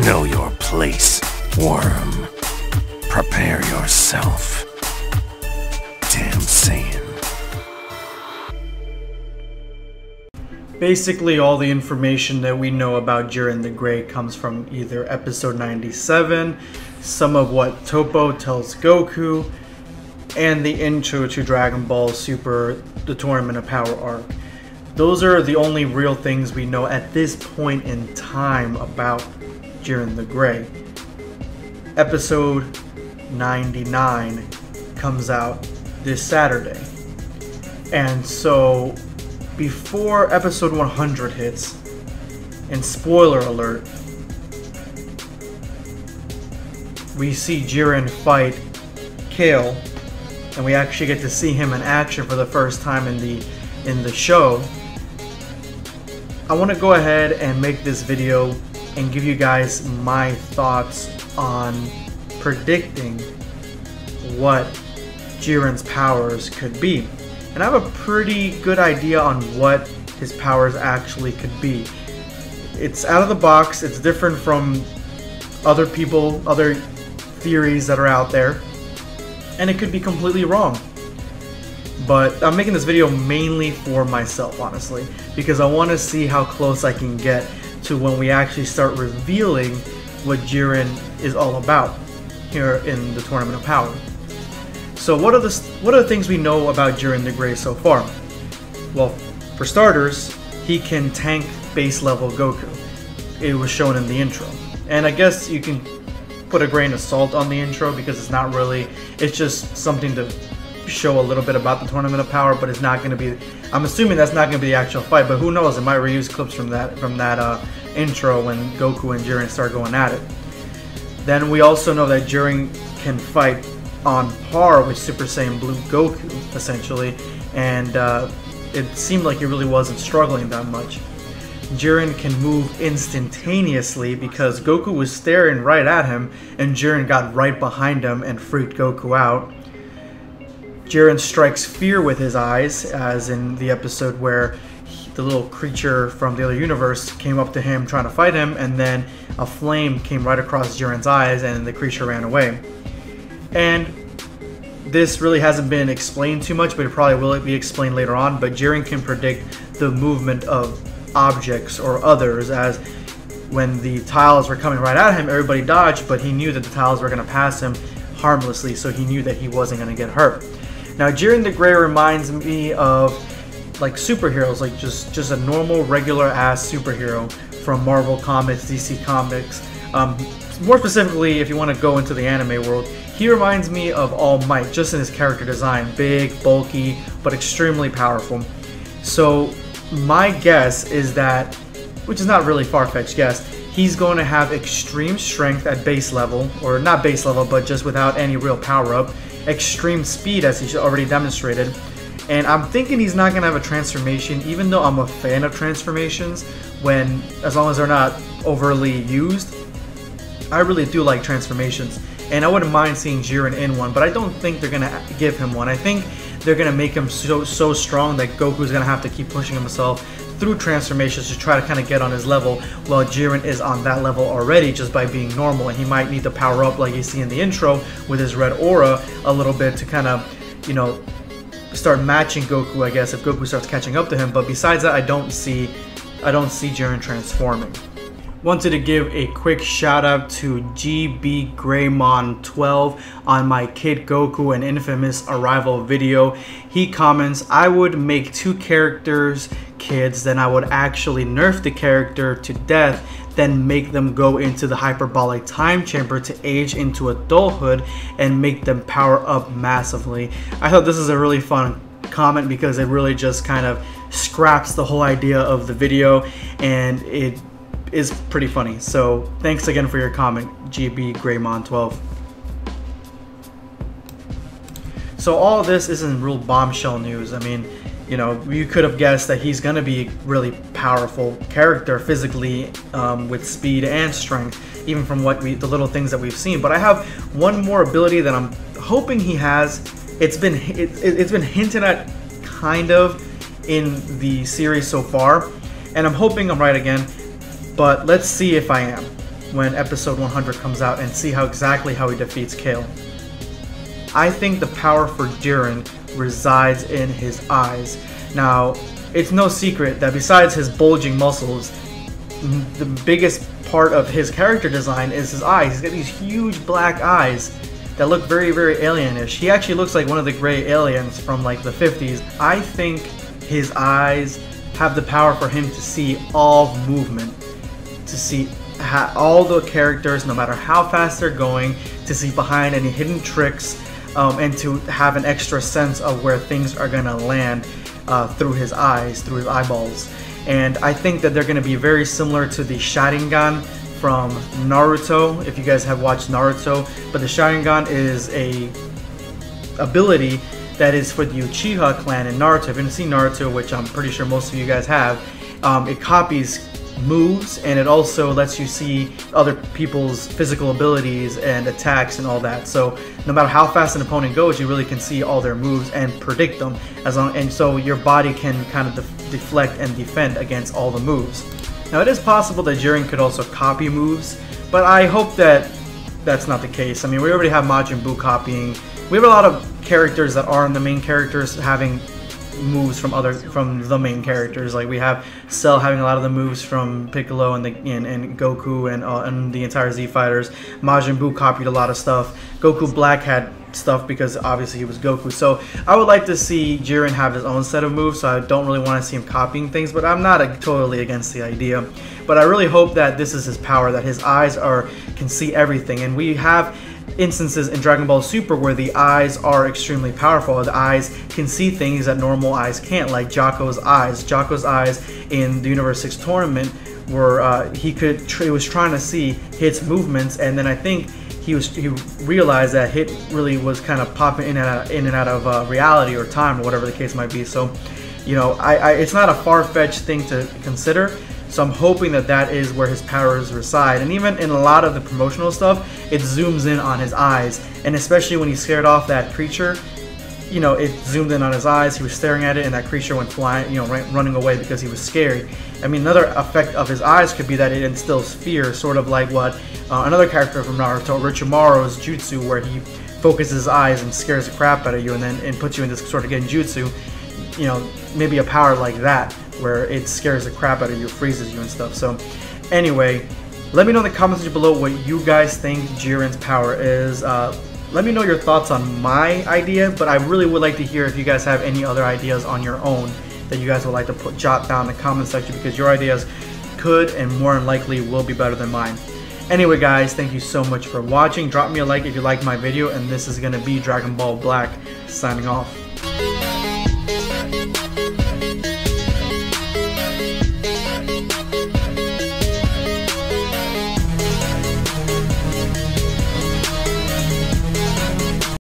Know your place, worm. Prepare yourself. Damn Saiyan. Basically, all the information that we know about Jiren the Grey comes from either episode 97, some of what Toppo tells Goku, and the intro to Dragon Ball Super, the Tournament of Power arc. Those are the only real things we know at this point in time about Jiren the Grey. Episode 99 comes out this Saturday. And so, before episode 100 hits, and spoiler alert, we see Jiren fight Kale, and we actually get to see him in action for the first time in the show. I want to go ahead and make this video and give you guys my thoughts on predicting what Jiren's powers could be. And I have a pretty good idea on what his powers actually could be. It's out of the box, it's different from other theories that are out there, and it could be completely wrong. But I'm making this video mainly for myself, honestly, because I want to see how close I can get to when we actually start revealing what Jiren is all about here in the Tournament of Power. So what are the things we know about Jiren the Grey so far? Well, for starters, he can tank base level Goku. It was shown in the intro. And I guess you can put a grain of salt on the intro because it's not really, it's just something to show a little bit about the Tournament of Power, but it's not going to be, I'm assuming that's not going to be the actual fight, but who knows, it might reuse clips from that intro when Goku and Jiren start going at it. Then we also know that Jiren can fight on par with Super Saiyan Blue Goku, essentially, and it seemed like he really wasn't struggling that much. Jiren can move instantaneously because Goku was staring right at him, and Jiren got right behind him and freaked Goku out. Jiren strikes fear with his eyes, as in the episode where the little creature from the other universe came up to him trying to fight him, and then a flame came right across Jiren's eyes and the creature ran away. And this really hasn't been explained too much, but it probably will be explained later on, but Jiren can predict the movement of objects or others, as when the tiles were coming right at him, everybody dodged, but he knew that the tiles were going to pass him harmlessly, so he knew that he wasn't going to get hurt. Now, Jiren the Grey reminds me of like superheroes, like just a normal, regular-ass superhero from Marvel Comics, DC Comics. More specifically, if you want to go into the anime world, he reminds me of All Might, just in his character design. Big, bulky, but extremely powerful. So my guess is that, which is not really far-fetched guess, he's going to have extreme strength at base level, or not base level, but just without any real power-up. Extreme speed, as he's already demonstrated. And I'm thinking he's not going to have a transformation, even though I'm a fan of transformations, as long as they're not overly used. I really do like transformations, and I wouldn't mind seeing Jiren in one, but I don't think they're going to give him one. I think they're going to make him so strong that Goku's going to have to keep pushing himself through transformations to try to kind of get on his level, while Jiren is on that level already just by being normal, and he might need to power up like you see in the intro with his red aura a little bit to kind of, you know, start matching Goku, I guess, if Goku starts catching up to him. But besides that, I don't see Jiren transforming. Wanted to give a quick shout out to GB Greymon12 on my Kid Goku and Infamous Arrival video. He comments, I would make 2 characters kids, then I would actually nerf the character to death, then make them go into the hyperbolic time chamber to age into adulthood and make them power up massively. I thought this is a really fun comment because it really just kind of scraps the whole idea of the video, and it is pretty funny. So thanks again for your comment, GB Greymon12. So all of this isn't real bombshell news. I mean, you know, you could have guessed that he's going to be a really powerful character physically, with speed and strength, even from the little things that we've seen. But I have one more ability that I'm hoping he has. It's been hinted at kind of in the series so far, and I'm hoping I'm right again, but let's see if I am. when episode 100 comes out and see exactly how he defeats Kale. I think the power for Jiren resides in his eyes. Now, it's no secret that besides his bulging muscles, the biggest part of his character design is his eyes. He's got these huge black eyes that look very, very alienish. He actually looks like one of the gray aliens from like the 50s. I think his eyes have the power for him to see all movement, to see all the characters, no matter how fast they're going, to see behind any hidden tricks, and to have an extra sense of where things are gonna land through his eyes, through his eyeballs. And I think that they're gonna be very similar to the Sharingan from Naruto, if you guys have watched Naruto. But the Sharingan is a ability that is for the Uchiha clan in Naruto. If you haven't seen Naruto, which I'm pretty sure most of you guys have, it copies moves, and it also lets you see other people's physical abilities and attacks and all that. So no matter how fast an opponent goes, you really can see all their moves and predict them, and so your body can kind of deflect and defend against all the moves. Now, it is possible that Jiren could also copy moves, but I hope that that's not the case. I mean, we already have Majin Buu copying. We have a lot of characters that aren't the main characters having moves from the main characters. Like we have Cell having a lot of the moves from Piccolo and Goku and the entire Z Fighters. Majin Buu copied a lot of stuff. Goku Black had stuff because obviously he was Goku. So I would like to see Jiren have his own set of moves, so I don't really want to see him copying things, but I'm not totally against the idea. But I really hope that this is his power, that his eyes can see everything. And we have instances in Dragon Ball Super where the eyes are extremely powerful. The eyes can see things that normal eyes can't, like Jocko's eyes. Jocko's eyes in the Universe 6 tournament were he was trying to see Hit's movements, and then I think he realized that Hit really was kind of popping in and out of reality or time or whatever the case might be. So, you know, it's not a far-fetched thing to consider. So I'm hoping that that is where his powers reside. And even in a lot of the promotional stuff, it zooms in on his eyes. And especially when he scared off that creature, you know, it zoomed in on his eyes. He was staring at it, and that creature went flying, you know, running away because he was scared. I mean, another effect of his eyes could be that it instills fear, sort of like what another character from Naruto, Orochimaru's jutsu, where he focuses his eyes and scares the crap out of you, and then puts you in this sort of genjutsu. You know, maybe a power like that, where it scares the crap out of you, freezes you and stuff. So anyway, let me know in the comments below what you guys think Jiren's power is. Let me know your thoughts on my idea, but I really would like to hear if you guys have any other ideas on your own that you guys would like to jot down in the comment section, because your ideas could and more than likely will be better than mine. Anyway guys, thank you so much for watching. Drop me a like if you liked my video, and this is going to be Dragon Ball Black signing off.